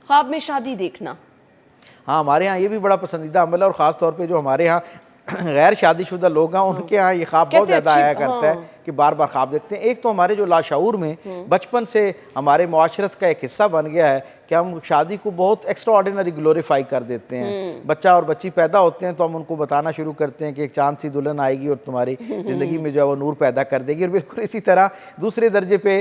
خواب میں شادی دیکھنا؟ ہاں ہمارے ہاں یہ بھی بڑا پسندیدہ عمل ہے، اور خاص طور پہ جو ہمارے ہاں غیر شادی شدہ لوگ ہیں ان کے ہاں یہ خواب بہت زیادہ آیا کرتا ہے کہ بار بار خواب دیکھتے ہیں۔ ایک تو ہمارے جو لاشعور میں بچپن سے ہمارے معاشرت کا ایک حصہ بن گیا ہے کہ ہم شادی کو بہت ایکسٹرا آرڈینری گلوریفائی کر دیتے ہیں۔ بچہ اور بچی پیدا ہوتے ہیں تو ہم ان کو بتانا شروع کرتے ہیں کہ ایک چاند سی دلہن آئے گی اور تمہاری زندگی میں جو ہے وہ نور پیدا کر دے گی، اور بالکل اسی طرح دوسرے درجے پہ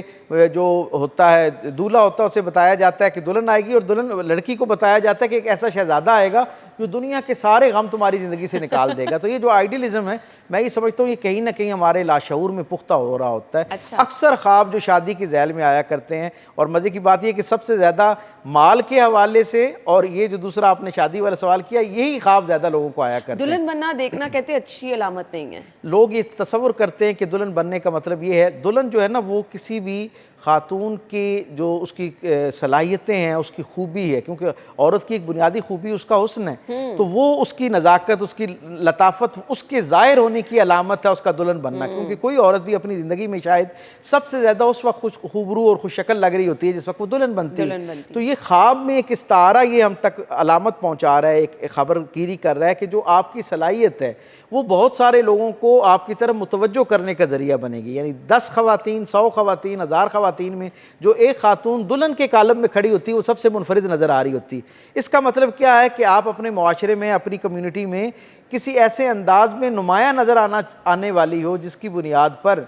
جو ہوتا ہے دولہا ہوتا ہے اسے بتایا جاتا ہے کہ دلہن آئے گی، اور دلہن لڑکی کو بتایا جاتا ہے کہ ایک ایسا شہزادہ آئے گا جو دنیا کے سارے غم تمہاری زندگی سے نکال دے گا۔ تو یہ جو آئیڈیلزم ہے میں یہ سمجھتا ہوں یہ کہیں نہ کہیں ہمارے لاشعور میں پختہ ہو رہا ہوتا ہے۔ اکثر خواب جو شادی کی ذیل میں آیا کرتے ہیں، اور مزے کی بات یہ کہ سب سے زیادہ مال کے حوالے سے، اور یہ جو دوسرا آپ نے شادی والا سوال کیا، یہی خواب زیادہ لوگوں کو آیا کرتے ہیں۔ دلہن بننا دیکھنا کہتے ہیں اچھی علامت نہیں ہے۔ لوگ یہ تصور کرتے ہیں کہ دلہن بننے کا مطلب یہ ہے، دلہن جو ہے نا وہ کسی بھی خاتون کی جو اس کی صلاحیتیں ہیں، اس کی خوبی ہے، کیونکہ عورت کی ایک بنیادی خوبی اس کا حسن ہے، تو وہ اس کی نزاکت، اس کی لطافت، اس کے ظاہر ہونے کی علامت ہے اس کا دلہن بننا۔ کیونکہ کوئی عورت بھی اپنی زندگی میں شاید سب سے زیادہ اس وقت خوبرو اور خوش شکل لگ رہی ہوتی ہے جس وقت وہ دلہن بنتی ہے۔ تو یہ خواب میں ایک استعارہ یہ ہم تک علامت پہنچا رہا ہے، ایک خبر گیری کر رہا ہے کہ جو آپ کی صلاحیت ہے وہ بہت سارے لوگوں کو آپ کی طرف متوجہ کرنے کا ذریعہ بنے گی۔ یعنی 10 خواتین، 100 خواتین، 1000 خواتین میں جو ایک خاتون دلہن کے کالم میں کھڑی ہوتی ہے وہ سب سے منفرد نظر آ رہی ہوتی ہے۔ اس کا مطلب کیا ہے کہ آپ اپنے معاشرے میں، اپنی کمیونٹی میں کسی ایسے انداز میں نمایاں نظر آنے والی ہو جس کی بنیاد پر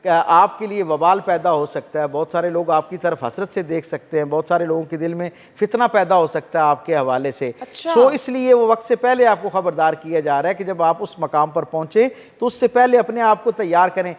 آپ کے لیے وبال پیدا ہو سکتا ہے، بہت سارے لوگ آپ کی طرف حسرت سے دیکھ سکتے ہیں، بہت سارے لوگوں کے دل میں فتنہ پیدا ہو سکتا ہے آپ کے حوالے سے۔ اس لیے وہ وقت سے پہلے آپ کو خبردار کیا جا رہا ہے کہ جب آپ اس مقام پر پہنچیں تو اس سے پہلے اپنے آپ کو تیار کریں۔